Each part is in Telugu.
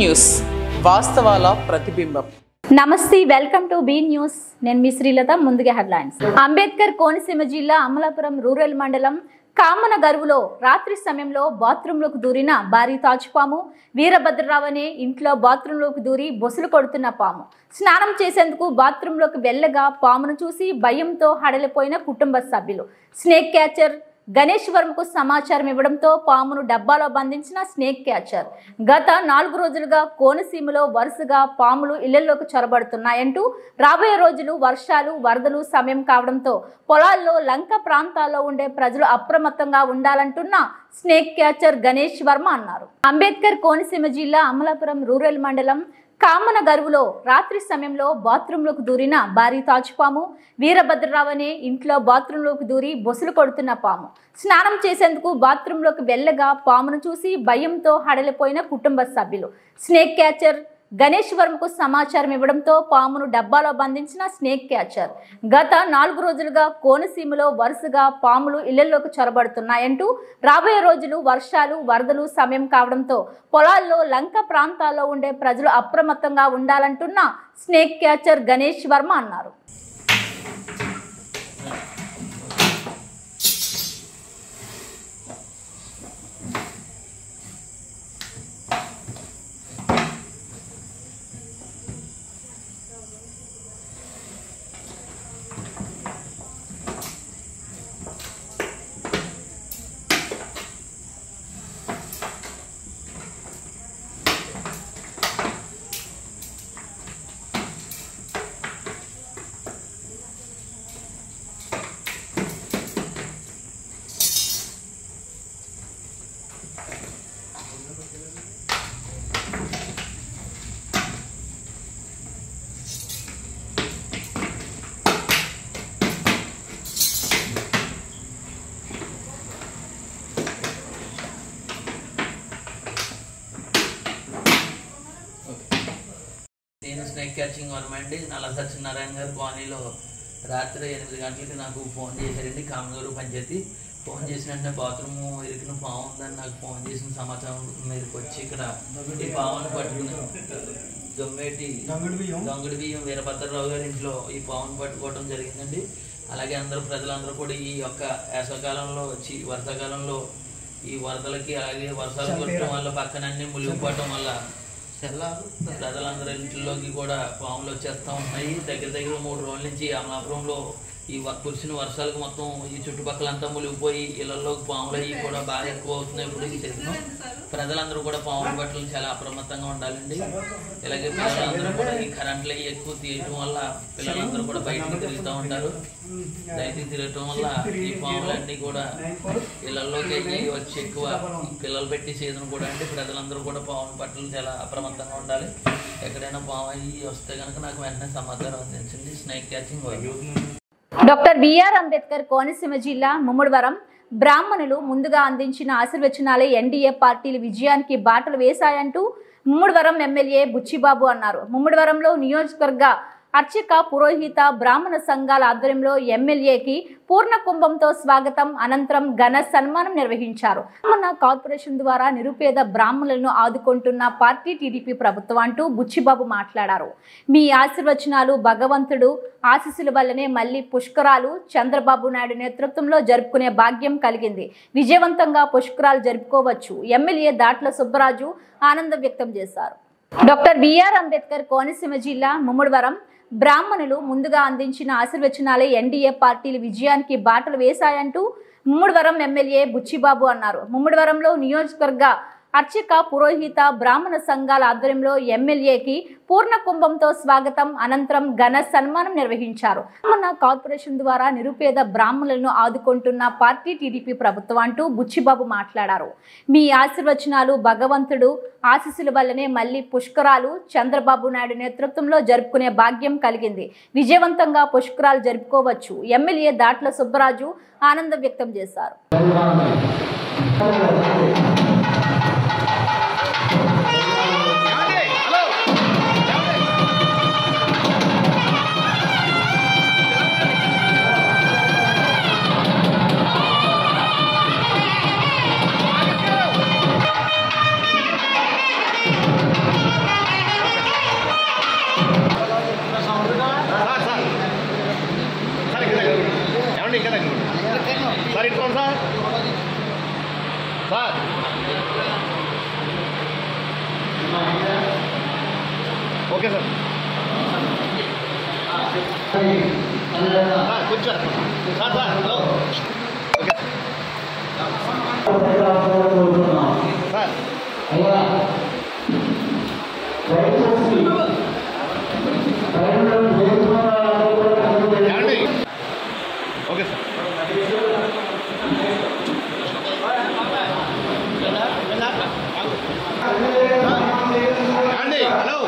న్యూస్ వాస్తవాల ప్రతిబింబం. నమస్తే, వెల్కమ్ టు బీ న్యూస్. నేను మీ శ్రీలత. ముందుగా హెడ్లైన్స్. అంబేద్కర్ కోనసీమ జిల్లా అమలాపురం రూరల్ మండలం కామన గరువులో రాత్రి సమయంలో బాత్రూంలోకి దూరిన భారీ తాచుపాము. వీరభద్రరావు అనే ఇంట్లో బాత్రూంలోకి దూరి బొసలు కొడుతున్న పాము. స్నానం చేసేందుకు బాత్రూంలోకి వెళ్ళగా పామును చూసి భయంతో హడలిపోయిన కుటుంబ సభ్యులు. స్నేక్ క్యాచర్ గణేష్ వర్మకు సమాచారం ఇవ్వడంతో పామును డబ్బాలో బంధించిన స్నేక్ క్యాచర్. గత 4 రోజులుగా కోనసీమలో వరుసగా పాములు ఇళ్లలోకి చొరబడుతున్నాయంటూ రాబోయే రోజులు వర్షాలు వరదలు సమయం కావడంతో పొలాల్లో లంక ప్రాంతాల్లో ఉండే ప్రజలు అప్రమత్తంగా ఉండాలంటున్న స్నేక్ క్యాచర్ గణేష్ వర్మ అన్నారు. అంబేద్కర్ కోనసీమ జిల్లా అమలాపురం రూరల్ మండలం కామన గరువులో రాత్రి సమయంలో బాత్రూంలోకి దూరిన భారీ తాచుపాము. వీరభద్రరావు అనే ఇంట్లో బాత్రూంలోకి దూరి బొసలు కొడుతున్న పాము. స్నానం చేసేందుకు బాత్రూంలోకి వెళ్ళగా పామును చూసి భయంతో హడలిపోయిన కుటుంబ సభ్యులు. స్నేక్ క్యాచర్ గణేష్ వర్మకు సమాచారం ఇవ్వడంతో పామును డబ్బాలో బంధించిన స్నేక్ క్యాచర్. గత 4 రోజులుగా కోనసీమలో వరుసగా పాములు ఇళ్లలోకి చొరబడుతున్నాయంటూ రాబోయే రోజులు వర్షాలు వరదలు సమయం కావడంతో పొలాల్లో లంక ప్రాంతాల్లో ఉండే ప్రజలు అప్రమత్తంగా ఉండాలంటున్న స్నేక్ క్యాచర్ గణేష్ వర్మ అన్నారు. నేను స్నేక్ క్యాచింగ్ వర్మ అండి. నల్ల సత్యనారాయణ గారు కాలనీలో రాత్రి 8 గంటలకి నాకు ఫోన్ చేశారండి. కామనగూరు పంచాయతీ ఫోన్ చేసిన వెంటనే బాత్రూమ్ ఇరికిన పాము ఉందని నాకు ఫోన్ చేసిన సమాచారం మీదకి వచ్చి ఇక్కడ ఈ పామును పట్టుకుని దొంగడి బియ్యం వీరభద్రరావు గారి ఇంట్లో ఈ పామును పట్టుకోవడం జరిగిందండి. అలాగే ప్రజలందరూ కూడా ఈ యొక్క వేసవకాలంలో వచ్చి వర్షాకాలంలో ఈ వరదలకి అలాగే వర్షాలు కొట్టడం వల్ల పక్కనన్నీ మునిగిపోవటం వల్ల ప్రజలందరి ఇంట్లోకి కూడా పాములు వచ్చేస్తూ ఉన్నాయి. దగ్గర 3 రోజుల నుంచి అమలాపురంలో ఈ కురిసిన వర్షాలకు మొత్తం ఈ చుట్టుపక్కలంతా మునిగిపోయి ఇళ్లలోకి పాములు అయ్యి కూడా బాగా ఎక్కువ అవుతున్నాయి. ఇప్పుడు ఈ సీజన్ ప్రజలందరూ కూడా పాముల పట్ల చాలా అప్రమత్తంగా ఉండాలండి. ఇలాగే పిల్లలందరూ కూడా ఈ కరెంట్లు అవి ఎక్కువ తీయటం వల్ల పిల్లలందరూ కూడా బయటకు తిరుగుతూ ఉంటారు. బయటికి తిరగటం వల్ల ఈ పాములన్నీ కూడా ఇళ్లలోకి అయ్యి వచ్చి ఎక్కువ పిల్లలు పెట్టి సీజన్ కూడా అంటే ప్రజలందరూ కూడా పాముల పట్ల చాలా అప్రమత్తంగా ఉండాలి. ఎక్కడైనా పాము అయ్యి వస్తే కనుక నాకు వెంటనే సమాచారం అందించండి. Snake catching. Doctor B R Ambedkar Konaseema జిల్లా ముమ్మడివరం బ్రాహ్మణులు ముందుగా అందించిన ఆశీర్వచనాలే ఎన్డీఏ పార్టీల విజయానికి బాటలు వేశాయంటూ ముమ్మడివరం ఎమ్మెల్యే బుచ్చిబాబు అన్నారు. ముమ్మడివరంలో నియోజకవర్గ అర్చక పురోహిత బ్రాహ్మణ సంఘాల ఆధ్వర్యంలో ఎమ్మెల్యేకి పూర్ణ కుంభంతో స్వాగతం అనంతరం ఘన సన్మానం నిర్వహించారు. బ్రాహ్మణ కార్పొరేషన్ ద్వారా నిరుపేద బ్రాహ్మణులను ఆదుకుంటున్న పార్టీ టీడీపీ ప్రభుత్వం అంటూ బుచ్చిబాబు మాట్లాడారు. మీ ఆశీర్వచనాలు భగవంతుడు ఆశీస్సుల వల్లనే మళ్లీ పుష్కరాలు చంద్రబాబు నాయుడు నేతృత్వంలో జరుపుకునే భాగ్యం కలిగింది. విజయవంతంగా పుష్కరాలు జరుపుకోవచ్చు. ఎమ్మెల్యే దాట్ల సుబ్బరాజు ఆనందం వ్యక్తం చేశారు. డాక్టర్ బిఆర్ అంబేద్కర్ కోనసీమ జిల్లా ముమ్మడివరం బ్రాహ్మణులు ముందుగా అందించిన ఆశీర్వచనాలే ఎన్డీఏ పార్టీల విజయానికి బాటలు వేశాయంటూ ముమ్మడివరం ఎమ్మెల్యే బుచ్చిబాబు అన్నారు. ముమ్మడివరంలో నియోజకవర్గ అర్చక పురోహిత బ్రాహ్మణ సంఘాల ఆధ్వర్యంలో ఎమ్మెల్యేకి పూర్ణ కుంభంతో స్వాగతం అనంతరం ఘన సన్మానం నిర్వహించారు. బ్రాహ్మణ కార్పొరేషన్ ద్వారా నిరుపేద బ్రాహ్మణులను ఆదుకుంటున్న పార్టీ టీడీపీ ప్రభుత్వం అంటూ బుచ్చిబాబు మాట్లాడారు. మీ ఆశీర్వచనాలు భగవంతుడు ఆశీస్సుల వల్లనే మళ్లీ పుష్కరాలు చంద్రబాబు నాయుడు నేతృత్వంలో జరుపుకునే భాగ్యం కలిగింది. విజయవంతంగా పుష్కరాలు జరుపుకోవచ్చు. ఎమ్మెల్యే దాట్ల సుబ్బరాజు ఆనందం వ్యక్తం చేశారు. ఓకే సార్ కూర్చోండి sir hello okay sir okay sir అండి హలో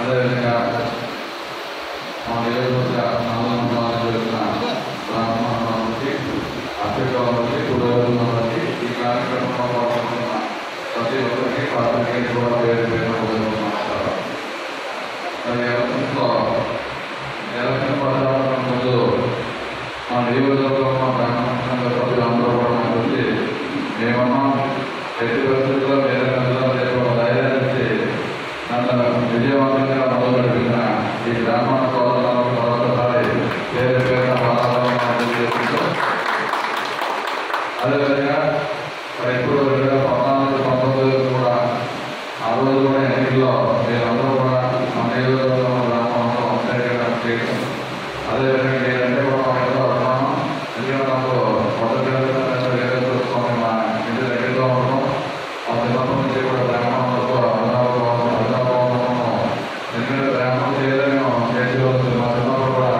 అదేవిధంగా మా నియోజకవర్గ అభ్యర్థులకి పురోగతి ఈ కార్యక్రమంలో పాల్గొంటున్న ప్రతి ఒక్కరికి పార్టీ కూడా వేరే వేరే నమస్కారం. మరి ఎలక్షన్ ప్రచారం ముందు మా నియోజకవర్గంలో గ్రామ ప్రజలు అందరూ కూడా నాకు వచ్చి మేమన్నా ఎట్టి పరిస్థితుల్లో వేరే ధైర్యాన్ని నన్ను విజయవంతంగా మొదలుపెట్టిన ఈ గ్రామ సోదరులకు మరొకసారి పేరు పేరున వాతావరణం చేస్తూ అదేవిధంగా ఇప్పుడు 2014-19 కూడా ఆ రోజు కూడా ఎన్నికల్లో మీరందరూ కూడా మా నియోజకవర్గంలో గ్రామంలో చేయడం అదేవిధంగా నేనంటే కూడా మా ఇంట్లో ఉన్నాను. ఎందుకంటే నాకు మొదటి స్వామి మా ఇంటి దగ్గరలో ఉన్నాం. మా చిన్నప్పటి నుంచి కూడా గ్రామంలో ఎందుకంటే గ్రామం చేయలేము చేసేవచ్చు. మా చిన్నప్పుడు కూడా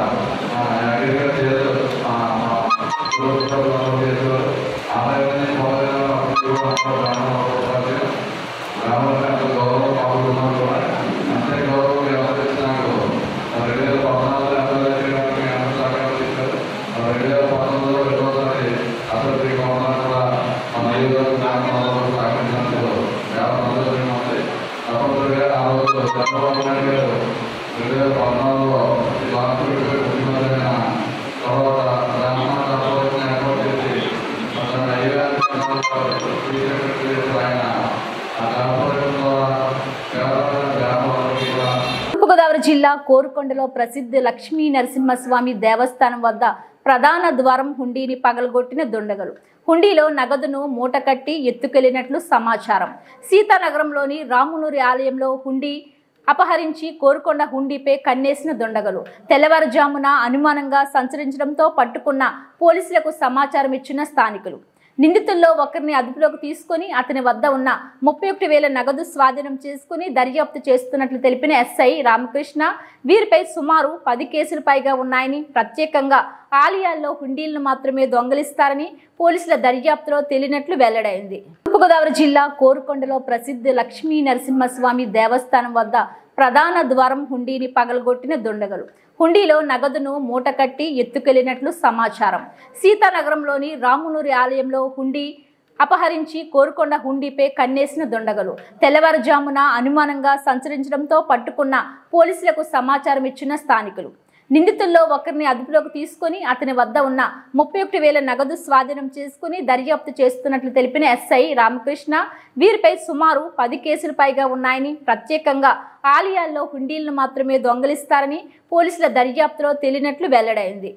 అగ్రికల్చర్ చేసేవారు ఆదాయాన్ని గ్రామంలో ఎంత గౌరవం పాల్గొన్నారు కూడా అంతే గౌరవం ఎవరైతే నాకు 2014 ఎమ్మెల్యే అందరూ సహకారం ఇచ్చారు. 2019లో రెండోసారి అసెంబ్లీగా ఉన్నా కూడా మన నియోజకవర్గ గ్రామంలో సహకరించినందుకు చాలా సంతోషంగా ఉంది. తప్పనిసరిగా ఆ రోజు చంద్రబాబు నాయుడు గారు జిల్లా కోరుకొండలో ప్రసిద్ధ లక్ష్మీ నరసింహస్వామి దేవస్థానం వద్ద ప్రధాన ద్వారం హుండీని పగలగొట్టిన దుండగులు. హుండీలో నగదును మూట కట్టి ఎత్తుకెళ్లినట్లు సమాచారం. సీతానగరంలోని రామునూరి ఆలయంలో హుండీ అపహరించి కోరుకొండ హుండీపై కన్నేసిన దుండగులు తెల్లవారుజామున అనుమానంగా సంచరించడంతో పట్టుకున్న పోలీసులకు సమాచారం ఇచ్చిన స్థానికులు నిందితుల్లో ఒకరిని అదుపులోకి తీసుకుని అతని వద్ద ఉన్న 31,000 నగదు స్వాధీనం చేసుకుని దర్యాప్తు చేస్తున్నట్లు తెలిపిన ఎస్ఐ రామకృష్ణ, వీరిపై సుమారు 10 కేసులు పైగా ఉన్నాయని, ప్రత్యేకంగా ఆలయాల్లో హుండీలను మాత్రమే దొంగిలిస్తారని పోలీసుల దర్యాప్తులో తేలినట్లు వెల్లడైంది. తూర్పుగోదావరి జిల్లా కోరుకొండలో ప్రసిద్ధ లక్ష్మీ నరసింహస్వామి దేవస్థానం వద్ద ప్రధాన ద్వారం హుండీని పగలగొట్టిన దుండగులు హుండీలో నగదును మూట కట్టి ఎత్తుకెళ్లినట్లు సమాచారం. సీతానగరంలోని రామునూరి ఆలయంలో హుండీ అపహరించి కోరుకొండ హుండీపై కన్నేసిన దుండగులు తెల్లవారుజామున అనుమానంగా సంచరించడంతో పట్టుకున్న పోలీసులకు సమాచారం ఇచ్చిన స్థానికులు నిందితుల్లో ఒకరిని అదుపులోకి తీసుకుని అతని వద్ద ఉన్న 31,000 నగదు స్వాధీనం చేసుకుని దర్యాప్తు చేస్తున్నట్లు తెలిపిన ఎస్ఐ రామకృష్ణ, వీరిపై సుమారు 10 కేసులు పైగా ఉన్నాయని, ప్రత్యేకంగా ఆలయాల్లో హుండీలను మాత్రమే దొంగిలిస్తారని పోలీసుల దర్యాప్తులో తేలినట్లు వెల్లడైంది.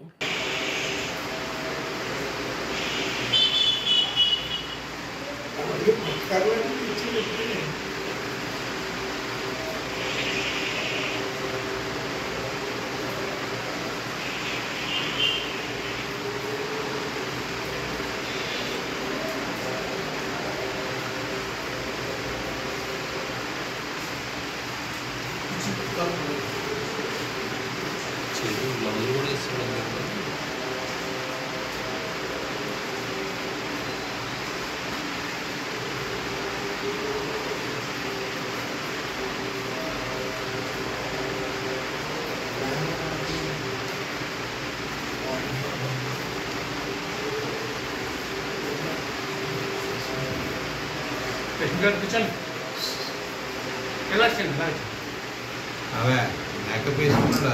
అవే మేకప్ వేసుకున్నాడా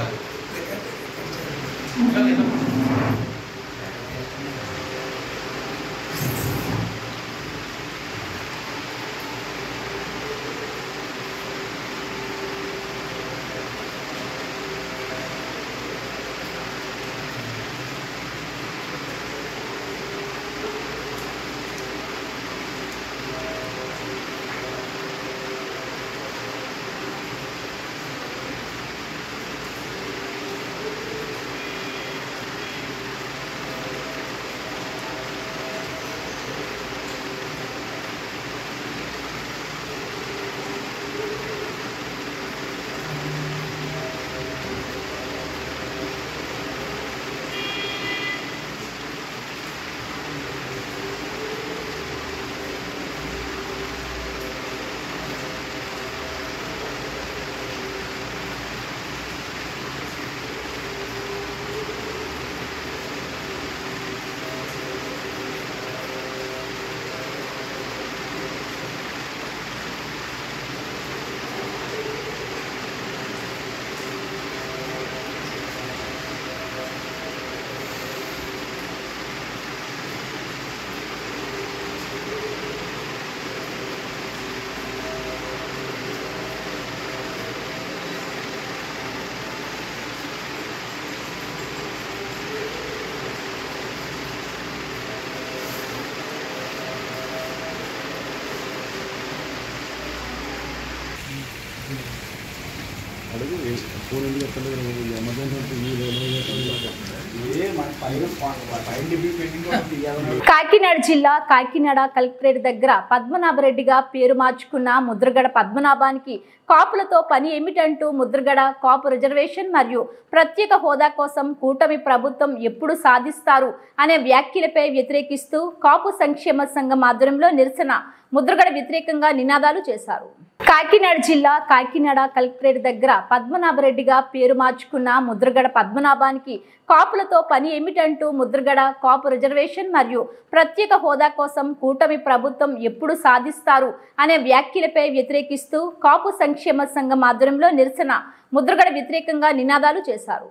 కాకినాడ జిల్లా కాకినాడ కలెక్టరేట్ దగ్గర పద్మనాభరెడ్డిగా పేరు మార్చుకున్న ముద్రగడ పద్మనాభానికి కాపులతో పని ఏమిటంటూ ముద్రగడ కాపు రిజర్వేషన్ మరియు ప్రత్యేక హోదా కోసం కూటమి ప్రభుత్వం ఎప్పుడు సాధిస్తారు అనే వ్యాఖ్యలపై వ్యతిరేకిస్తూ కాపు సంక్షేమ సంఘం ఆధ్వర్యంలో నిరసన ముద్రగడ వ్యతిరేకంగా నినాదాలు చేశారు. కాకినాడ జిల్లా కాకినాడ కలెక్టరేట్ దగ్గర పద్మనాభరెడ్డిగా పేరు మార్చుకున్న ముద్రగడ పద్మనాభానికి కాపులతో పని ఏమిటంటూ ముద్రగడ కాపు రిజర్వేషన్ మరియు ప్రత్యేక హోదా కోసం కూటమి ప్రభుత్వం ఎప్పుడు సాధిస్తారు అనే వ్యాఖ్యలపై వ్యతిరేకిస్తూ కాపు సంక్షేమ సంఘం ఆధ్వర్యంలో నిరసన ముద్రగడ వ్యతిరేకంగా నినాదాలు చేశారు.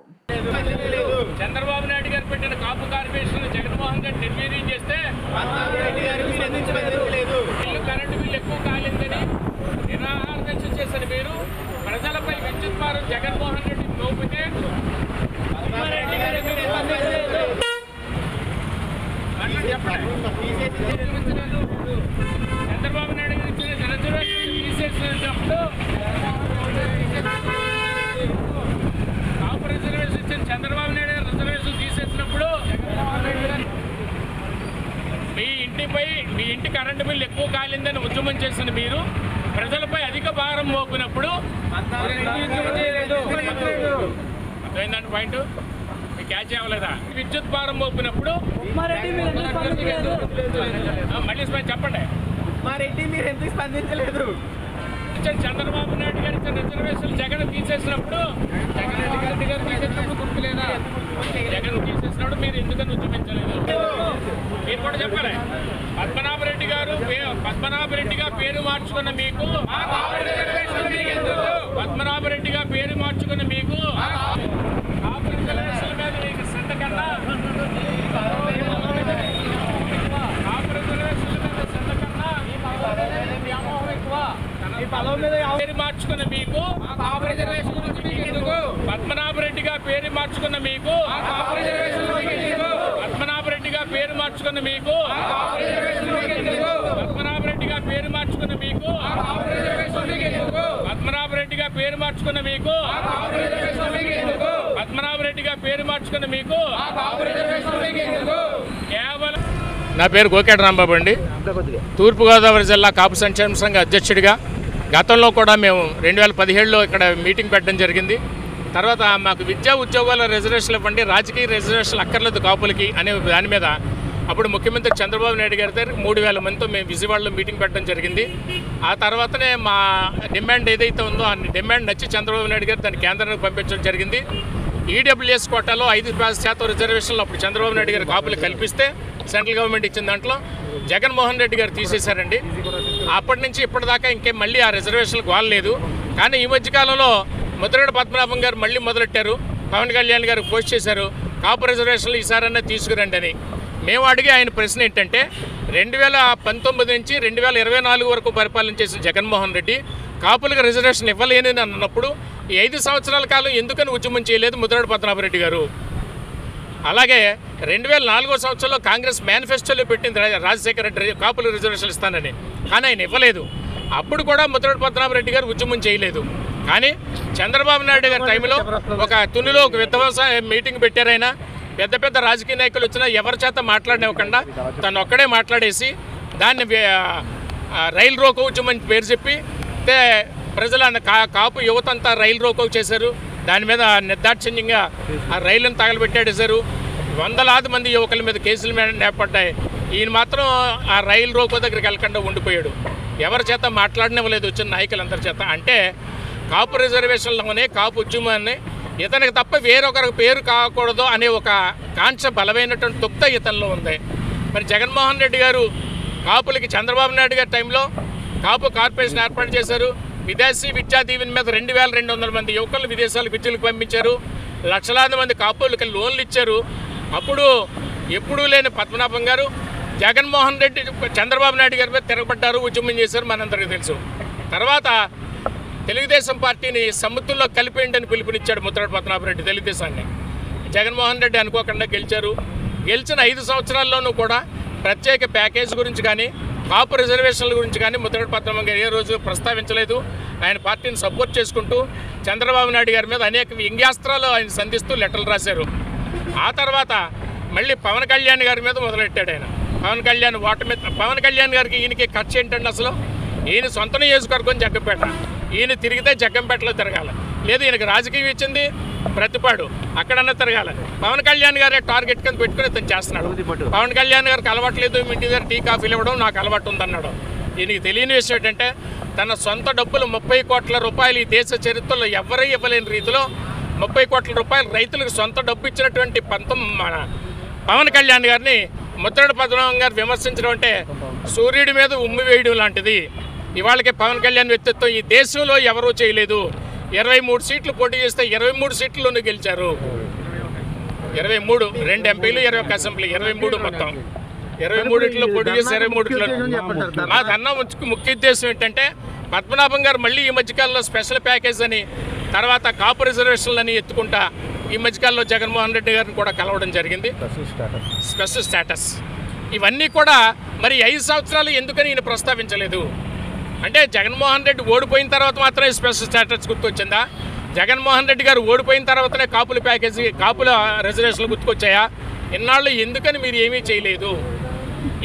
చంద్రబాబు నాయుడు గారు పెట్టిన కాపు కార్పొరేషన్ జగన్మోహన్ రెడ్డి నిర్వీర్యం చేస్తే కరెంటు బిల్లు ఎక్కువ కాలేదని నిరాహార దీక్ష చేసిన మీరు ప్రజలపై విద్యుత్ భారం జగన్మోహన్ రెడ్డి చంద్రబాబు నాయుడు గారు ఇచ్చిన రిజర్వేషన్ తీసేసినప్పుడు కాపు రిజర్వేషన్ ఇచ్చిన చంద్రబాబు నాయుడు గారు రిజర్వేషన్ తీసేసినప్పుడు మీ ఇంటి కరెంటు బిల్లు ఎక్కువ కాలిందని ఉద్యమం చేసిన మీరు ప్రజలపై అధిక భారం మోపినప్పుడు అర్థమైందండి పాయింట్ క్యాచ్ అవ్వలేదా? విద్యుత్ భారం మోపినప్పుడు మళ్ళీ చెప్పండి. మీరు ఎందుకు స్పందించలేదు? చంద్రబాబు నాయుడు గారి రిజర్వేషన్ జగన్ తీసేసినప్పుడు గుర్తులేదా? జగన్ తీసేసినప్పుడు మీరు ఎందుకని ఉద్యమించలేదు? మీరు కూడా చెప్పాలి. పద్మనాభరెడ్డిగా పేరు మార్చుకున్న మీకు పద్మనాభరెడ్డిగా పేరు మార్చుకున్న మీకు కాపు రిజర్వేషన్ల మీద మీకు శ్రద్ధ కన్నా కాపు రిజర్వేషన్ల మీద శ్రద్ధ కన్నా వ్యామోహం ఎక్కువ. పేరు మార్చుకున్న మీకు పద్మనాభరెడ్డిగా పేరు మార్చుకున్న మీకు పద్మనాభరెడ్డిగా పేరు మార్చుకున్న మీకు పద్మనాభరెడ్డిగా పేరు మార్చుకున్న మీకు పద్మనాభరెడ్డిగా పేరు మార్చుకున్న మీకు పద్మనాభరెడ్డిగా పేరు మార్చుకున్న మీకు కేవలం. నా పేరు గోకేట రాంబాబు అండి. తూర్పుగోదావరి జిల్లా కాపు సంక్షేమ సంఘ అధ్యక్షుడిగా గతంలో కూడా మేము 2017లో ఇక్కడ మీటింగ్ పెట్టడం జరిగింది. తర్వాత మాకు విద్యా ఉద్యోగాల రిజర్వేషన్లు ఇవ్వండి, రాజకీయ రిజర్వేషన్లు అక్కర్లేదు కాపులకి అనే దాని మీద అప్పుడు ముఖ్యమంత్రి చంద్రబాబు నాయుడు గారి దగ్గర 3000 మందితో మేము విజయవాడలో మీటింగ్ పెట్టడం జరిగింది. ఆ తర్వాతనే మా డిమాండ్ ఏదైతే ఉందో ఆ డిమాండ్ నచ్చి చంద్రబాబు నాయుడు గారు దాన్ని కేంద్రానికి పంపించడం జరిగింది. ఈడబ్ల్యూఎస్ కోటాలో 5% రిజర్వేషన్లు అప్పుడు చంద్రబాబు నాయుడు గారు కాపులు కల్పిస్తే సెంట్రల్ గవర్నమెంట్ ఇచ్చిన దాంట్లో జగన్మోహన్ రెడ్డి గారు తీసేశారండి. అప్పటి నుంచి ఇప్పటిదాకా ఇంకేం మళ్ళీ ఆ రిజర్వేషన్లకు వాడలేదు. కానీ ఈ మధ్యకాలంలో ముద్రగడ పద్మనాభం గారు మళ్ళీ మొదలెట్టారు. పవన్ కళ్యాణ్ గారు పోస్ట్ చేశారు కాపు రిజర్వేషన్లు ఈసారన్నా తీసుకురండి అని. మేము అడిగే ఆయన ప్రశ్న ఏంటంటే 2019 నుంచి 2024 వరకు పరిపాలన చేసిన జగన్మోహన్ రెడ్డి కాపులకు రిజర్వేషన్ ఇవ్వలేని అన్నప్పుడు ఈ 5 సంవత్సరాల కాలం ఎందుకని ఉద్యమం చేయలేదు ముద్రగడ పద్మనాభరెడ్డి గారు? అలాగే 2004 సంవత్సరంలో కాంగ్రెస్ మేనిఫెస్టోలో పెట్టింది రాజశేఖర రెడ్డి కాపుల రిజర్వేషన్లు ఇస్తానని, కానీ ఆయన ఇవ్వలేదు. అప్పుడు కూడా ముద్రగడ పద్మనాభరెడ్డి గారు ఉద్యమం చేయలేదు. కానీ చంద్రబాబు నాయుడు గారి టైంలో ఒక తునిలో ఒక విధ్వంస మీటింగ్ పెట్టారు. ఆయన పెద్ద పెద్ద రాజకీయ నాయకులు వచ్చినా ఎవరి చేత మాట్లాడనివ్వకుండా తను ఒక్కడే మాట్లాడేసి దాన్ని రైలు రోకో ఉద్యమం పేరు చెప్పి ప్రజల కాపు యువత అంతా రైలు రోకో చేశారు. దాని మీద నిర్దాక్షిణ్యంగా ఆ రైలును తగలబెట్టాడేశారు. వందలాది మంది యువకుల మీద కేసులు నేపడ్డాయి. ఈయన మాత్రం ఆ రైలు రోకో దగ్గరికి వెళ్ళకుండా ఉండిపోయాడు. ఎవరి చేత మాట్లాడనివ్వలేదు వచ్చిన నాయకులందరి చేత. అంటే కాపు రిజర్వేషన్లోనే కాపు ఉద్యమాన్ని ఇతనికి తప్ప వేరొకరికి పేరు కాకూడదు అనే ఒక కాంక్ష బలమైనటువంటి తుప్త ఇతనిలో ఉంది. మరి జగన్మోహన్ రెడ్డి గారు కాపులకి చంద్రబాబు నాయుడు గారి టైంలో కాపు కార్పొరేషన్ ఏర్పాటు చేశారు. విదేశీ విద్యా దీవెన మీద 2200 మంది యువకులు విదేశాలకు విద్యలకు పంపించారు. లక్షలాది మంది కాపులకి లోన్లు ఇచ్చారు. అప్పుడు ఎప్పుడూ లేని పద్మనాభం గారు జగన్మోహన్ రెడ్డి చంద్రబాబు నాయుడు గారి మీద తిరగబడ్డారు, ఉద్యమం చేశారు, మనందరికీ తెలుసు. తర్వాత తెలుగుదేశం పార్టీని సముద్రంలో కలిపేయండి అని పిలుపునిచ్చాడు ముద్రగడ పద్మనాభరెడ్డి తెలుగుదేశాన్ని. జగన్మోహన్ రెడ్డి అనుకోకుండా గెలిచారు. గెలిచిన 5 సంవత్సరాల్లోనూ కూడా ప్రత్యేక ప్యాకేజ్ గురించి కానీ కాపు రిజర్వేషన్ల గురించి కానీ ముద్రగడ పద్మనాభం గారు ఏ రోజు ప్రస్తావించలేదు. ఆయన పార్టీని సపోర్ట్ చేసుకుంటూ చంద్రబాబు నాయుడు గారి మీద అనేక వ్యంగ్యాస్త్రాలు ఆయన సంధిస్తూ లెటర్లు రాశారు. ఆ తర్వాత మళ్ళీ పవన్ కళ్యాణ్ గారి మీద మొదలెట్టాడు ఆయన. పవన్ కళ్యాణ్ ఓటమి పవన్ కళ్యాణ్ గారికి ఈయనకి ఖర్చు ఏంటండి? అసలు ఈయన సొంత నియోజకవర్గం జగ్గంపేట, ఈయన తిరిగితే జగ్గంపేటలో తిరగాలి, లేదు ఈయనకి రాజకీయం ఇచ్చింది ప్రతిపాడు, అక్కడన్నా తిరగాలి. పవన్ కళ్యాణ్ గారే టార్గెట్ కింద పెట్టుకుని ఇతను చేస్తున్నాడు. పవన్ కళ్యాణ్ గారికి అలవాట్లేదు మీ ఇంటి దగ్గర టీ కాఫీలు ఇవ్వడం, నాకు అలవాటు ఉందన్నాడు. ఈయనకి తెలియని విషయం ఏంటంటే తన సొంత డబ్బులు 30 కోట్ల రూపాయలు ఈ దేశ చరిత్రలో ఎవరూ ఇవ్వలేని రీతిలో 30 కోట్ల రూపాయలు రైతులకు సొంత డబ్బు ఇచ్చినటువంటి మన పవన్ కళ్యాణ్ గారిని ముద్రగడ పద్మనాభం గారు విమర్శించడం అంటే సూర్యుడి మీద ఉమ్మి వేయడం లాంటిది. ఇవాళకి పవన్ కళ్యాణ్ వ్యక్తిత్వం ఈ దేశంలో ఎవరూ చేయలేదు. 23 సీట్లు పోటీ చేస్తే 23 సీట్లలోనూ గెలిచారు. 23, 2 ఎంపీలు, 21 అసెంబ్లీ, 23 మొత్తం 23లో పోటీ చేసి 23లో. మాదన్న ముఖ్య ఉద్దేశం ఏంటంటే పద్మనాభం గారు మళ్ళీ ఈ మధ్యకాలంలో స్పెషల్ ప్యాకేజ్ అని తర్వాత కాపు రిజర్వేషన్లని ఎత్తుకుంటా ఈ మధ్యకాలంలో జగన్మోహన్ రెడ్డి గారిని కూడా కలవడం జరిగింది. స్పెషల్ స్టేటస్ ఇవన్నీ కూడా మరి 5 సంవత్సరాలు ఎందుకని ఈయన ప్రస్తావించలేదు? అంటే జగన్మోహన్ రెడ్డి ఓడిపోయిన తర్వాత మాత్రమే స్పెషల్ స్టేటస్ గుర్తొచ్చిందా? జగన్మోహన్ రెడ్డి గారు ఓడిపోయిన తర్వాతనే కాపుల ప్యాకేజీ, కాపుల రిజర్వేషన్లు గుర్తుకొచ్చాయా? ఇన్నాళ్ళు ఎందుకని మీరు ఏమీ చేయలేదు?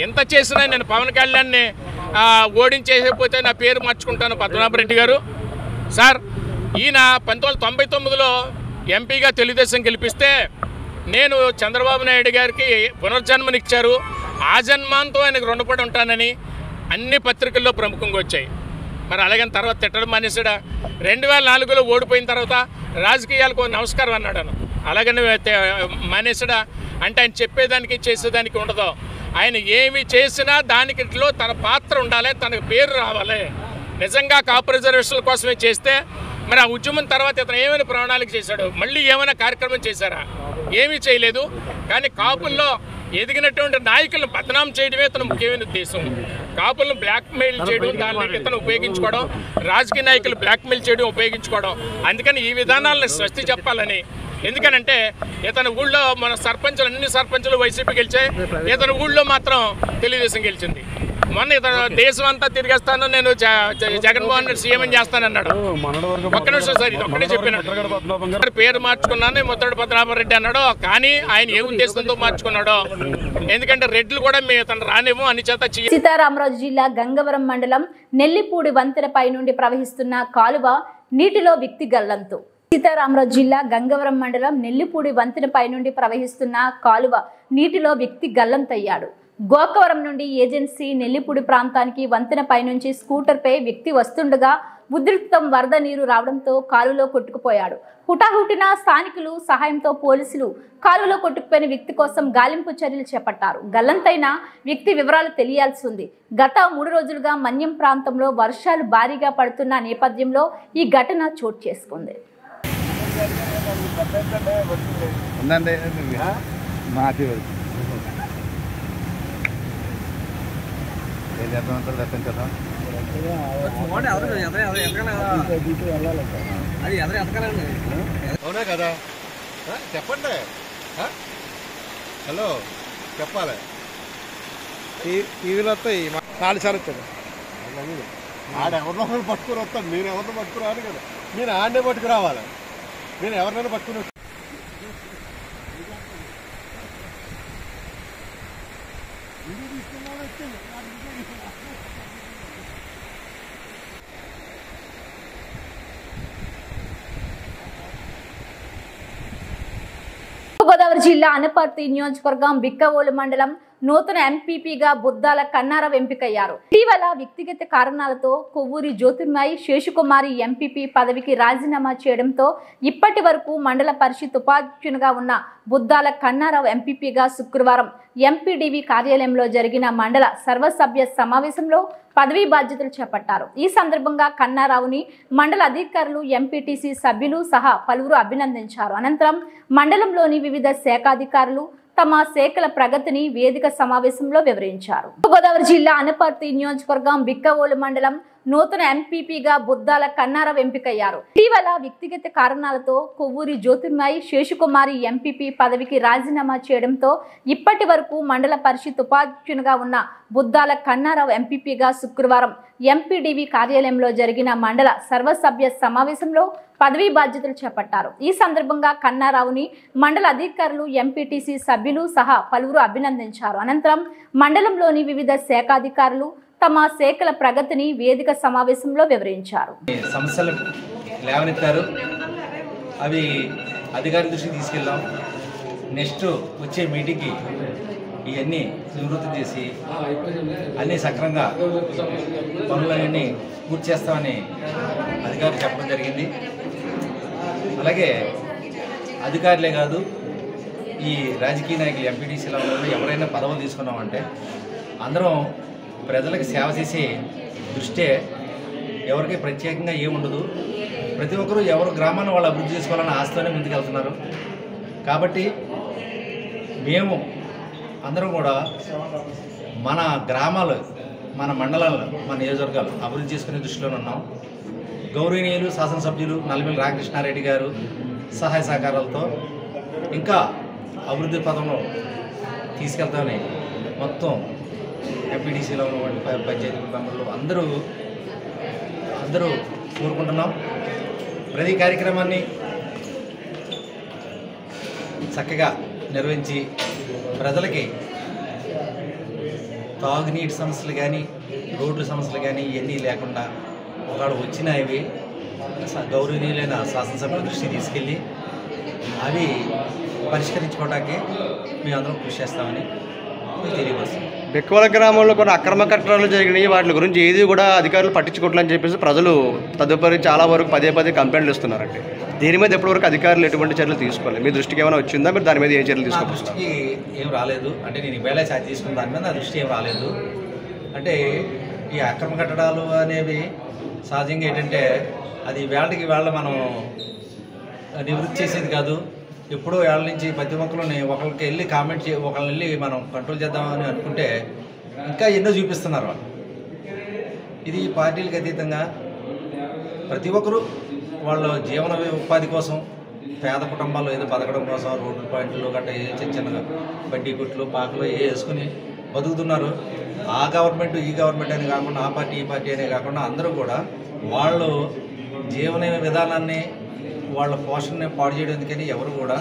ఎంత చేసినా నేను పవన్ కళ్యాణ్ని ఓడించేసేపోతే నా పేరు మార్చుకుంటాను పద్మనాభరెడ్డి గారు. సార్, ఈయన 1999లో ఎంపీగా తెలుగుదేశం గెలిపిస్తే నేను చంద్రబాబు నాయుడు గారికి పునర్జన్మనిచ్చారు, ఆ జన్మాంతో ఆయనకు రుణపడి ఉంటానని అన్ని పత్రికల్లో ప్రముఖంగా వచ్చాయి. మరి అలాగని తర్వాత తిట్టడం మానేసాడా? 2004లో ఓడిపోయిన తర్వాత రాజకీయాలకు నమస్కారం అన్నాడు. అలాగని మానేసాడా? అంటే ఆయన చెప్పేదానికి చేసేదానికి ఉండదు. ఆయన ఏమి చేసినా దానికిలో తన పాత్ర ఉండాలి, తనకు పేరు రావాలి. నిజంగా కాపు రిజర్వేషన్ల కోసమే చేస్తే మరి ఆ ఉద్యమం తర్వాత ఇతను ఏమైనా ప్రణాళిక చేశాడు? మళ్ళీ ఏమైనా కార్యక్రమం చేశారా? ఏమీ చేయలేదు. కానీ కాపుల్లో ఎదిగినటువంటి నాయకులను బదనాం చేయడమే ఇతను ముఖ్యమైన ఉద్దేశం. కాపులను బ్లాక్మెయిల్ చేయడం, దాన్ని ఇతను ఉపయోగించుకోవడం, రాజకీయ నాయకులు బ్లాక్మెయిల్ చేయడం ఉపయోగించుకోవడం. అందుకని ఈ విధానాలను స్వస్తి చెప్పాలని. ఎందుకనంటే ఇతని ఊళ్ళో మన సర్పంచులు, అన్ని సర్పంచులు వైసీపీ గెలిచాయి, ఇతని ఊళ్ళో మాత్రం తెలుగుదేశం గెలిచింది. మొన్న ఇతను దేశం అంతా తిరిగేస్తాను, నేను జగన్మోహన్ రెడ్డి సీఎం చేస్తానన్నాడు. ఒక్క నిమిషం సార్, ఇది ఒక్కడే చెప్పినాడు. పేరు మార్చుకున్నాను ముత్తడి పద్మనాభరెడ్డి అన్నాడు. కానీ ఆయన ఏ ఉద్దేశంతో మార్చుకున్నాడో, ఎందుకంటే రెడ్లు కూడా మేము ఇతను రానేమో అని చేత. సీతారామరాజు జిల్లా గంగవరం మండలం నెల్లిపూడి వంతెనపై నుండి ప్రవహిస్తున్న కాలువ నీటిలో వ్యక్తి గల్లంతు. సీతారామరాజు జిల్లా గంగవరం మండలం నెల్లిపూడి వంతెనపై నుండి ప్రవహిస్తున్న కాలువ నీటిలో వ్యక్తి గల్లంతయ్యాడు. గోకవరం నుండి ఏజెన్సీ నెల్లిపూడి ప్రాంతానికి వంతెనపై నుంచి స్కూటర్పై వ్యక్తి వస్తుండగా ఉధృతం వరద నీరు రావడంతో కాలువలో కొట్టుకుపోయాడు. హుటాహుటిన స్థానికులు సహాయంతో పోలీసులు కాలువలో కొట్టుకుపోయిన వ్యక్తి కోసం గాలింపు చర్యలు చేపట్టారు. గల్లంతైన వ్యక్తి వివరాలు తెలియాల్సి ఉంది. గత 3 రోజులుగా మన్యం ప్రాంతంలో వర్షాలు భారీగా పడుతున్న నేపథ్యంలో ఈ ఘటన చోటు చేసుకుంది. అవునా కదా? చెప్పండి. హలో, చెప్పాలి. టీవీలో వస్తాయి 4 సార్లు వస్తాడు. ఆడెవరినో పట్టుకుని వస్తాడు, నేను ఎవరినో పట్టుకురాను కదా. మీరు ఆడనే పట్టుకురావాలి, నేను ఎవరినైనా పట్టుకుని వస్తాను. గోదావరి జిల్లా అనపర్తి నియోజకవర్గం బిక్కవోలు మండలం నూతన ఎంపీపీగా బుద్దాల కన్నారావు ఎంపికయ్యారు. ఇటీవల వ్యక్తిగత కారణాలతో కొవ్వూరి జ్యోతిర్మయి శేషుకుమారి ఎంపీపీ పదవికి రాజీనామా చేయడంతో ఇప్పటి వరకు మండల పరిషత్ ఉపాధ్యక్షునిగా ఉన్న బుద్దాల కన్నారావు ఎంపీపీగా శుక్రవారం ఎంపీడీవీ కార్యాలయంలో జరిగిన మండల సర్వసభ్య సమావేశంలో పదవీ బాధ్యతలు చేపట్టారు. ఈ సందర్భంగా కన్నారావుని మండల అధికారులు, ఎంపీటీసీ సభ్యులు సహా పలువురు అభినందించారు. అనంతరం మండలంలోని వివిధ శాఖాధికారులు తమ శాఖల ప్రగతిని వేదిక సమావేశంలో వివరించారు. గోదావరి జిల్లా అనపర్తి నియోజకవర్గం బిక్కవోలు మండలం నూతన ఎంపీపీగా బుద్దాల కన్నారావు ఎంపికయ్యారు. ఇటీవల వ్యక్తిగత కారణాలతో కొవ్వూరి జ్యోతిర్మయి శేషుకుమారి ఎంపీపీ పదవికి రాజీనామా చేయడంతో ఇప్పటి వరకు మండల పరిషత్ ఉపాధ్యక్షునిగా ఉన్న బుద్దాల కన్నారావు ఎంపీపీగా శుక్రవారం ఎంపీడీవీ కార్యాలయంలో జరిగిన మండల సర్వసభ్య సమావేశంలో పదవీ బాధ్యతలు చేపట్టారు. ఈ సందర్భంగా కన్నారావుని మండల అధికారులు, ఎంపీటీసీ సభ్యులు సహా పలువురు అభినందించారు. అనంతరం మండలంలోని వివిధ శాఖాధికారులు తమ శాఖల ప్రగతిని వేదిక సమావేశంలో వివరించారు. సమస్యలు లేవనెత్తారు, అవి అధికారుల దృష్టికి తీసుకెళ్ళాం. నెక్స్ట్ వచ్చే మీటింగ్కి ఇవన్నీ నివృత్తి చేసి అన్నీ సక్రమంగా పనులన్నీ పూర్తి చేస్తామని అధికారులు చెప్పడం జరిగింది. అలాగే అధికారులే కాదు, ఈ రాజకీయ నాయకులు, ఎంపీటీసీల ఎవరైనా పదవులు తీసుకున్నామంటే అందరం ప్రజలకు సేవ చేసే దృష్టే, ఎవరికి ప్రత్యేకంగా ఏముండదు. ప్రతి ఒక్కరూ ఎవరు గ్రామాన్ని వాళ్ళు అభివృద్ధి చేసుకోవాలని ఆశతోనే ముందుకెళ్తున్నారు. కాబట్టి మేము అందరం కూడా మన గ్రామాలు, మన మండలాలు, మన నియోజకవర్గాలు అభివృద్ధి చేసుకునే దృష్టిలోనే ఉన్నాం. గౌరవనీయులు శాసనసభ్యులు నల్లమిల్లి రామకృష్ణారెడ్డి గారు సహాయ సహకారాలతో ఇంకా అభివృద్ధి పదంలో తీసుకెళ్తామని మొత్తం ఎంపీడీసీలో ఉన్న పంచాయతీ మెంబర్లు అందరూ కోరుకుంటున్నాం. ప్రతి కార్యక్రమాన్ని చక్కగా నిర్వహించి ప్రజలకి తాగునీటి సమస్యలు కానీ రోడ్ల సమస్యలు కానీ ఇవన్నీ లేకుండా ఒకవేళ వచ్చినవి గౌరవనీయులైన శాసనసభ్యుల దృష్టికి తీసుకెళ్ళి అవి పరిష్కరించుకోవడానికి మేమందరం కృషి చేస్తామని తెలియపరుస్తున్నాం. బెక్కువల గ్రామంలో కొన్ని అక్రమ కట్టడాలు జరిగినాయి. వాటి గురించి ఏది కూడా అధికారులు పట్టించుకోవట్లని చెప్పేసి ప్రజలు తదుపరి చాలా వరకు పదే కంప్లైంట్లు ఇస్తున్నారండి. దీని మీద ఎప్పటివరకు అధికారులు ఎటువంటి చర్యలు తీసుకోవాలి? మీ దృష్టికి ఏమైనా వచ్చిందా? మీరు దాని మీద ఏ చర్యలు తీసుకోవాలి? దృష్టికి ఏం రాలేదు. అంటే నేను ఇవాళ ఛార్జ్ తీసుకున్న దాని మీద నా దృష్టి ఏం రాలేదు. అంటే ఈ అక్రమ కట్టడాలు అనేవి సహజంగా ఏంటంటే అది వేళకి వేళ మనం నివృత్తి చేసేది కాదు. ఎప్పుడో ఏళ్ళ నుంచి ప్రతి ఒక్కరిని ఒకరికి వెళ్ళి కామెంట్ ఒకరిని వెళ్ళి మనం కంట్రోల్ చేద్దామని అనుకుంటే ఇంకా ఎన్నో చూపిస్తున్నారు వాళ్ళు. ఇది పార్టీలకు అతీతంగా ప్రతి ఒక్కరూ వాళ్ళ జీవన ఉపాధి కోసం పేద కుటుంబాల్లో ఏదో బతకడం కోసం రోడ్డు పాయింట్లు గట్రా చిన్న బడ్డీ కొట్లు పాకలు వేసుకుని బతుకుతున్నారు. ఆ గవర్నమెంట్ ఈ గవర్నమెంట్ అని కాకుండా ఆ పార్టీ ఈ పార్టీ అనే కాకుండా అందరూ కూడా వాళ్ళు జీవన విధానాన్ని వాళ్ళ పోషణని పాడు చేయడం ఎందుకని ఎవరు కూడా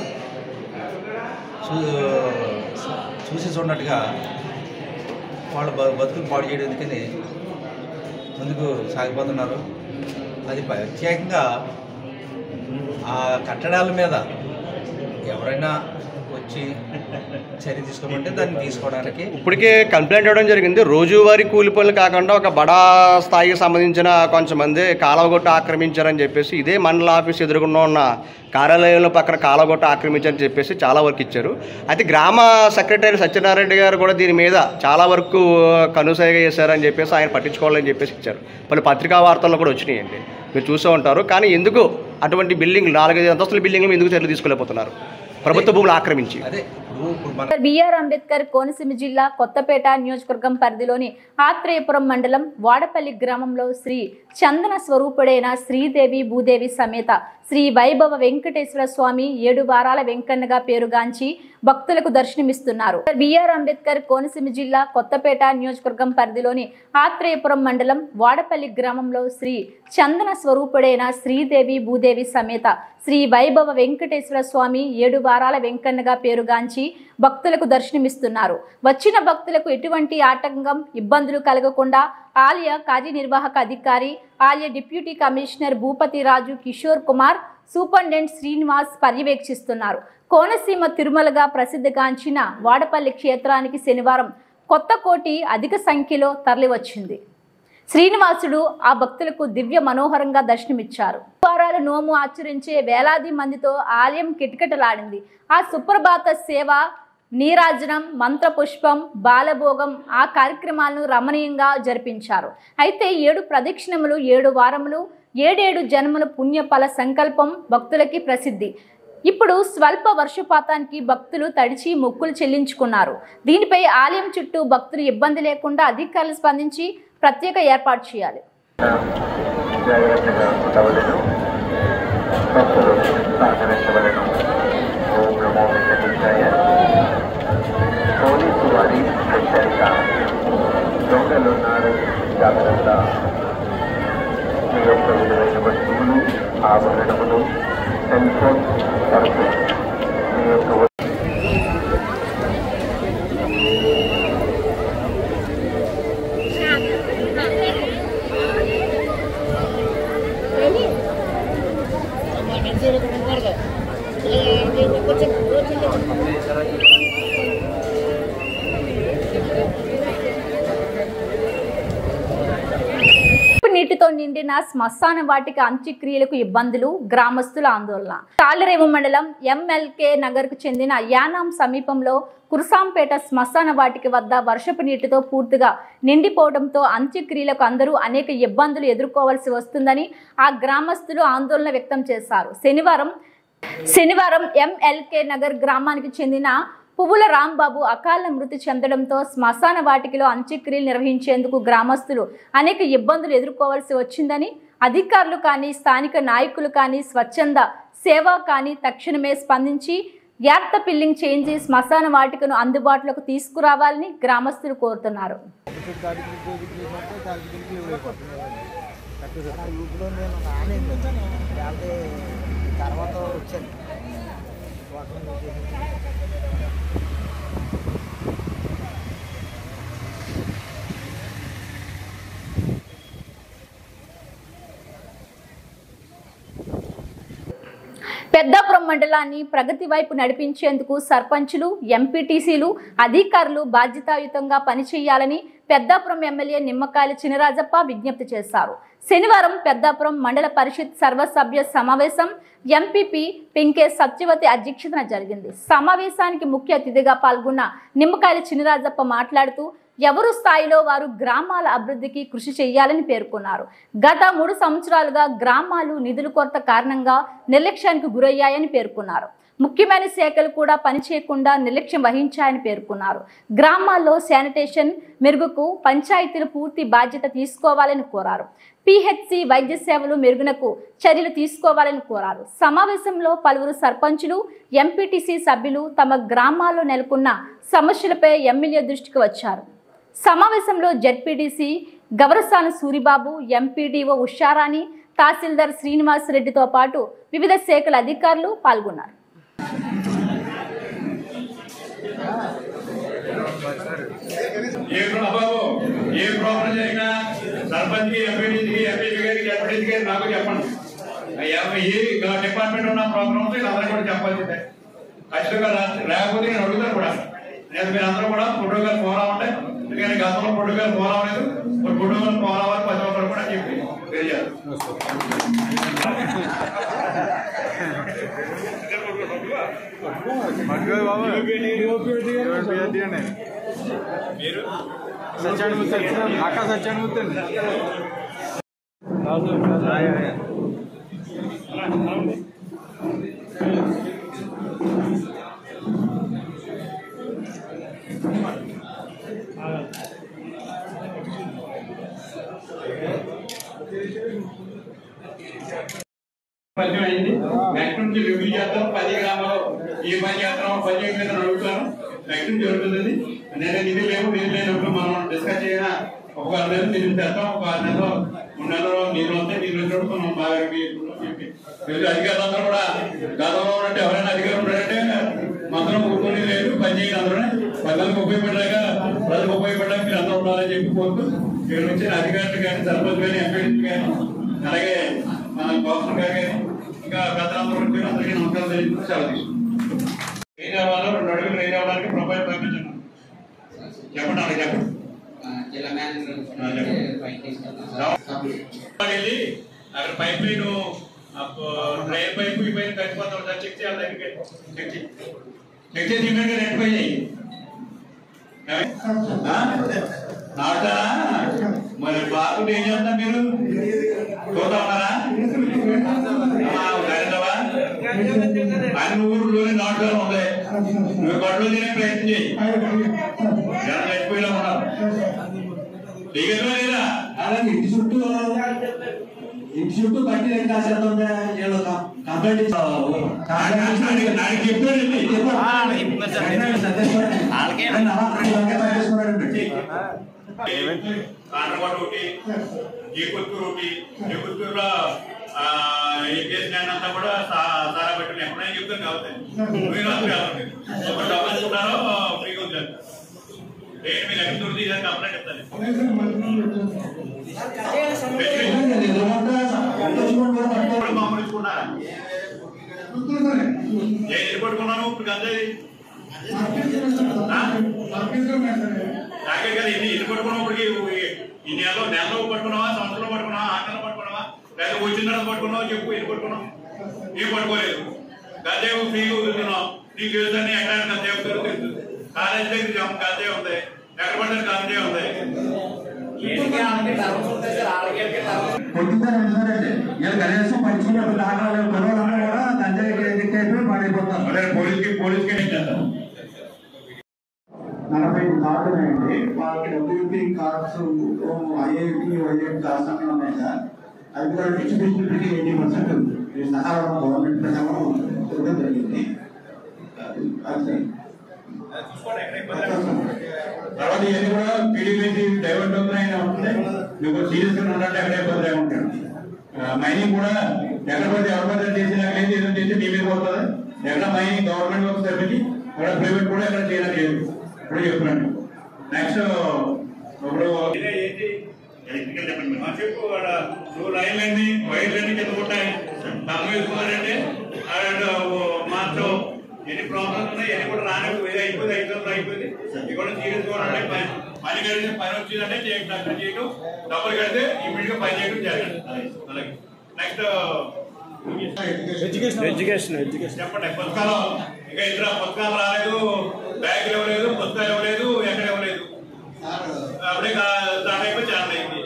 చూసి చూడనట్టుగా వాళ్ళ బతుకులు పాడు చేయడం ఎందుకని ముందుకు సాగిపోతున్నారు. అది ప్రత్యేకంగా ఆ కట్టడాల మీద ఎవరైనా వచ్చి చర్య తీసుకోమంటే దాన్ని తీసుకోవడానికి ఇప్పటికే కంప్లైంట్ ఇవ్వడం జరిగింది. రోజువారీ కూలి పనులు కాకుండా ఒక బడా స్థాయికి సంబంధించిన కొంతమంది కాలవగొట్టు ఆక్రమించారని చెప్పేసి ఇదే మండల ఆఫీస్ ఎదురుగుండా ఉన్న కార్యాలయంలో పక్కన కాలవగొట్టు ఆక్రమించారని చెప్పేసి చాలా వరకు ఇచ్చారు. అయితే గ్రామ సెక్రటరీ సత్యనారాయణ గారు కూడా దీని మీద చాలా వరకు కనుసైగ చేశారని చెప్పేసి ఆయన పట్టించుకోవాలని చెప్పేసి ఇచ్చారు. పలు పత్రికా వార్తల్లో కూడా వచ్చినాయండి, మీరు చూసే ఉంటారు. కానీ ఎందుకు అటువంటి బిల్డింగ్ 4-5 అంతస్తుల బిల్డింగ్లు ఎందుకు చర్యలు తీసుకోలేకపోతున్నారు ప్రభుత్వ భూములు ఆక్రమించి? బిఆర్ అంబేద్కర్ కోనసీమ జిల్లా కొత్తపేట నియోజకవర్గం పరిధిలోని ఆత్రేయపురం మండలం వాడపల్లి గ్రామంలో శ్రీ చందన స్వరూపుడైన శ్రీదేవి భూదేవి సమేత శ్రీ వైభవ వెంకటేశ్వర స్వామి 7 వారాల వెంకన్నగా పేరుగాంచి భక్తులకు దర్శనమిస్తున్నారు. బిఆర్ అంబేద్కర్ కోనసీమ జిల్లా కొత్తపేట నియోజకవర్గం పరిధిలోని ఆత్రేయపురం మండలం వాడపల్లి గ్రామంలో శ్రీ చందన స్వరూపుడైన శ్రీదేవి భూదేవి సమేత శ్రీ వైభవ వెంకటేశ్వర స్వామి 7 వారాల వెంకన్నగా పేరుగాంచి భక్తులకు దర్శనమిస్తున్నారు. వచ్చిన భక్తులకు ఎటువంటి ఆటంకం ఇబ్బందులు కలగకుండా ఆలయ కార్యనిర్వాహక అధికారి, ఆలయ డిప్యూటీ కమిషనర్ భూపతి రాజు కిషోర్ కుమార్, సూపరింటెండెంట్ శ్రీనివాస్ పర్యవేక్షిస్తున్నారు. కోనసీమ తిరుమలగా ప్రసిద్ధిగాంచిన వాడపల్లి క్షేత్రానికి శనివారం కొత్త కోటి అధిక సంఖ్యలో తరలివచ్చింది. శ్రీనివాసుడు ఆ భక్తులకు దివ్య మనోహరంగా దర్శనమిచ్చారు. వారాలు నోము ఆచరించే వేలాది మందితో ఆలయం కిటకిటలాడింది. ఆ సుప్రభాత సేవ, నీరాజనం, మంత్రపుష్పం, బాలభోగం ఆ కార్యక్రమాలను రమణీయంగా జరిపించారు. అయితే 7 ప్రదక్షిణములు, 7 వారములు, 7 జన్మల పుణ్యఫల సంకల్పం భక్తులకి ప్రసిద్ధి. ఇప్పుడు స్వల్ప వర్షపాతానికి భక్తులు తడిచి మొక్కులు చెల్లించుకున్నారు. దీనిపై ఆలయం చుట్టూ భక్తులు ఇబ్బంది లేకుండా అధికారులు స్పందించి ప్రత్యేక ఏర్పాటు చేయాలి. పోలీసు వారి హెచ్చరిక, దొంగలున్నారు జాగ్రత్త. మీ యొక్క విలువైన వస్తువులు, ఆభరణములు, సెల్ ఫోన్, పర్సు, మీ యొక్క నీటితో నిండిన శ్మశాన వాటిక అంత్యక్రియలకు ఇబ్బందులు, గ్రామస్తుల ఆందోళన. తాళ్లరేవు మండలం ఎంఎల్కే నగర్కు చెందిన యానాం సమీపంలో కుర్సాంపేట శ్మశాన వాటిక వద్ద వర్షపు నీటితో పూర్తిగా నిండిపోవడంతో అంత్యక్రియలకు అందరూ అనేక ఇబ్బందులు ఎదుర్కోవాల్సి వస్తుందని ఆ గ్రామస్తులు ఆందోళన వ్యక్తం చేశారు. శనివారం ఎంఎల్కే నగర్ గ్రామానికి చెందిన పువ్వుల రాంబాబు అకాల మృతి చెందడంతో శ్మశాన వాటికలో అంత్యక్రియలు నిర్వహించేందుకు గ్రామస్తులు అనేక ఇబ్బందులు ఎదుర్కోవాల్సి వచ్చిందని అధికారులు కానీ, స్థానిక నాయకులు కానీ, స్వచ్ఛంద సేవ కానీ తక్షణమే స్పందించి యార్త పిల్లింగ్ చేయించి శ్మశాన వాటికను అందుబాటులోకి తీసుకురావాలని గ్రామస్తులు కోరుతున్నారు. పెద్దాపురం మండలాన్ని ప్రగతి వైపు నడిపించేందుకు సర్పంచులు, ఎంపీటీసీలు, అధికారులు బాధ్యతాయుతంగా పనిచేయాలని పెద్దాపురం ఎమ్మెల్యే నిమ్మకాయల చినరాజప్ప విజ్ఞప్తి చేశారు. శనివారం పెద్దాపురం మండల పరిషత్ సర్వసభ్య సమావేశం ఎంపీపీ పింకే సత్యవతి అధ్యక్షతన జరిగింది. సమావేశానికి ముఖ్య అతిథిగా పాల్గొన్న నిమ్మకాయల చినరాజప్ప మాట్లాడుతూ ఎవరు స్థాయిలో వారు గ్రామాల అభివృద్ధికి కృషి చేయాలని పేర్కొన్నారు. గత 3 సంవత్సరాలుగా గ్రామాలు నిధుల కొరత కారణంగా నిర్లక్ష్యానికి గురయ్యాయని పేర్కొన్నారు. ముఖ్యమైన శాఖలు కూడా పనిచేయకుండా నిర్లక్ష్యం వహించాయని పేర్కొన్నారు. గ్రామాల్లో శానిటేషన్ మెరుగుకు పంచాయతీలు పూర్తి బాధ్యత తీసుకోవాలని కోరారు. పిహెచ్సి వైద్య సేవలు మెరుగునకు చర్యలు తీసుకోవాలని కోరారు. సమావేశంలో పలువురు సర్పంచులు, ఎంపీటీసీ సభ్యులు తమ గ్రామాల్లో నెలకొన్న సమస్యలపై ఎమ్మెల్యే దృష్టికి వచ్చారు. సమావేశంలో జెడ్పీటీసీ గవరసాని సూరిబాబు, ఎంపీడీఓ ఉషారాణి, తహసీల్దార్ శ్రీనివాస్ రెడ్డితో పాటు వివిధ శాఖల అధికారులు పాల్గొన్నారు. డిపార్ట్మెంట్ ఉన్న ప్రోగ్రామ్స్ అందరూ కూడా చెప్పాల్సిందే. ఖచ్చితంగా లేకపోతే నేను అడుగుతాను కూడా. మీరు అందరూ కూడా ప్రోటోకాల్ ఫాలో అవ్వండి. ఎందుకంటే గతంలో ప్రోటోకాల్ ఫాలో అవ్వలేదు. ప్రోటోకాల్ ఫాలో అవ్వాలి ప్రతి ఒక్కరు కూడా చెప్పి తెలియాలి. మీరు అక్క సత్యానుమూర్తి పద్యం అయింది. నెక్స్ట్ నుంచి రివ్యూ చేస్తాను. 10 గ్రామాలు ఈ పని చేస్తాం, 10 మీద అడుగుతాను. నెక్స్ట్ నుంచి జరుగుతుంది. నేను నిధులు లేనప్పుడు మనం డిస్కస్ చేయనా ఒక 6 నెలలు నిధులు చేస్తాం. ఒక 6 నెలలో 3 నెలలో నీళ్ళు వస్తాయి. నీళ్ళు వచ్చినప్పుడు మనం బాగా చెప్పి అధికారులందరూ కూడా గతంలో ఉన్నట్టు ఎవరైనా అధికారులు ఉన్నారంటే మాత్రం కూర్చొని లేదు పని చేయండి. అందరూ ప్రజలకు ఉపయోగపడలేక ప్రజలకు ఉపయోగపడలేక మీరు అందరూ ఉండాలని చెప్పి కోరుతూ ఇక్కడ వచ్చిన అధికారులు కానీ, సర్పంచ్ కానీ, ఎంపీడీ కానీ, అలాగే మన గవర్నర్ గారు కానీ ఇంకా పెద్దలందరూ అందరికీ నమస్కారం తెలియజేస్తూ చాలా తీసుకుంటాం. 2 అడుగులు రైలు అవ్వడానికి ప్రొఫైల్ పంపించాను. చెప్పండి అక్కడ చెప్పండి. వెళ్ళి అక్కడ పైప్ లైన్ రైల్ పైపు ఈ పైన కలిసిపోతాం. చెక్ చేయాలి. దగ్గరికి చెక్ చేసి ఇమీడియట్గా రెక్టిఫై చేయి. మరి బాగా ఏం చేస్తా మీరు చూద్దా ఉన్నారా? అన్ని ఊర్లోనే నాటుగానే ఉన్నాయి. నువ్వు గొడవలు తినే ప్రయత్నం చేయి. జనం చచ్చిపోయేలా ఉన్నారు. దిగలో లేదా ఇంటి చుట్టూ బట్టి కాసేద్దాం. నాకు చెప్పాడు కాండ్రపాటు ఒకటి, జీకొత్తూరు ఒకటి. జీకొత్తూరులో అంతా కూడా సారా పెట్టిన ఎప్పుడైనా చెప్తాను కాబట్టి డబ్బులు తీసుకున్నారో ఫ్రీగా ఉంచారు. నేను మీ దగ్గర దూరం తీసాను కంప్లైంట్ చెప్తాను. మామూలు ఇచ్చుకున్నారా? ఎన్ని పట్టుకున్నాను ఇప్పుడు అంతే నాకే కదా. ఇన్ని పట్టుకున్నావు ఇప్పటికి ఈ నెలలో పట్టుకున్నావా, సంవత్సరంలో పట్టుకున్నావా, 6 నెలలు పట్టుకున్నావా, లేదా వచ్చిన తర్వాత పట్టుకున్నావా చెప్పు. ఎన్ని పట్టుకున్నావు? ఏం పట్టుకోలేదు. గదేవు ఫ్రీగా వదులుతున్నావు. నీకు తెలుసని ఎక్కడ గదేవు తెలుస్తుంది. కాలేజ్ దగ్గర గదే ఉంది, ఎక్కడ పడ్డ గదే ఉంది. కనీసం పంచుకున్నప్పుడు దాఖలు గొడవలన్నా కూడా గంజాయి పోలీస్కి ఏం చేస్తాం? 40 కార్డులు ఉన్నాయండి. వాళ్ళకి డబ్ల్యూపీ కార్డ్స్ ఐఐటి కార్డ్స్ అన్నీ ఉన్నాయి సార్. అది కూడా డిస్ట్రిబ్యూషన్ 80% సకాలంలో గవర్నమెంట్ ప్రకారం ఇవ్వడం జరిగింది. తర్వాత ఇవన్నీ కూడా టీడీపీ డైవర్ట్ అవుతున్నాయని ఉంటుంది. మీకు సీరియస్ గా ఉండాలంటే ఎక్కడే ఇబ్బంది ఉంటాడు. మైనింగ్ కూడా ఎక్కడ పడితే ఎవరి పద్ధతి చేసినా లేదు, ఏదో చేసి మీ మీద పోతుంది. ఎక్కడ మైనింగ్ గవర్నమెంట్ వర్క్ తప్పించి ఎక్కడ ప్రైవేట్ కూడా ఎక్కడ చేయడం లేదు. ఇప్పుడు చెప్తున్నాను. నెక్స్ట్ ఇప్పుడు ఎలక్ట్రికల్ డిపార్ట్మెంట్ చెప్పు, నువ్వు లైన్లన్నీ వైర్లన్నీ కింద ఉంటాయి. తమ్ము వేసుకోవాలంటే మాత్రం ఎన్ని ప్రాబ్లమ్స్ ఉన్నాయి ఎన్ని కూడా రానప్పుడు అయిపోయింది అయిపోయింది. ఇది కూడా సీరియస్ గా ఉండాలి. పని కడితే పని వచ్చిందంటే డాక్టర్ చేయడం, డబ్బులు కడితే ఇమీడియట్ గా పని చేయడం జరగాలి. అలాగే నెక్స్ట్ ఎడ్యుకేషన్ చెప్పండి. పుస్తకాలు ఇంకా ఇతర పుస్తకాలు రాలేదు, బ్యాగ్ ఇవ్వలేదు, పుస్తకాలు ఇవ్వలేదు, ఎక్కడ ఇవ్వలేదు. అప్పుడే స్టార్ట్ అయిపోయి చాలా అయింది.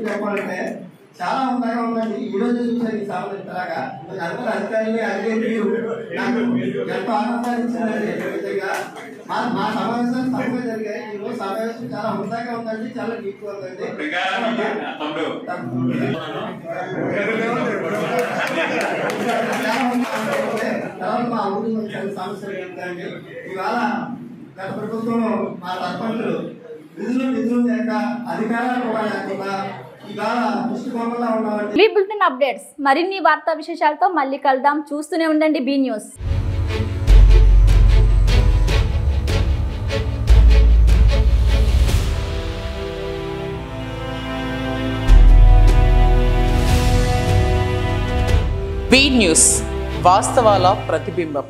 చెప్పాలంటే చాలా ఉందాగా ఉందండి. ఈ రోజు చూసాను ఈ సభ ఇంతలాగా అందరూ అధికారులు అడిగే మీరు నాకు ఎంతో ఆనందాన్ని ఇచ్చిందండి. విధంగా మా సమావేశాలు తక్కువ జరిగాయి. ఈ రోజు సమావేశం చాలా ఉందాగా ఉందండి, చాలా నీట్ గా ఉందండి. తర్వాత మా ఊరి సమస్యలు ఏంటండి, ఇవాళ గత ప్రభుత్వంలో మా సర్పంచులు నిధులు లేక అధికారాలు కూడా లేకుండా బులెటిన్ అప్డేట్స్ మరిన్ని వార్తా విశేషాలతో మళ్ళీ కలుద్దాం. చూస్తూనే ఉండండి బి న్యూస్. బి న్యూస్ వాస్తవాల ప్రతిబింబం.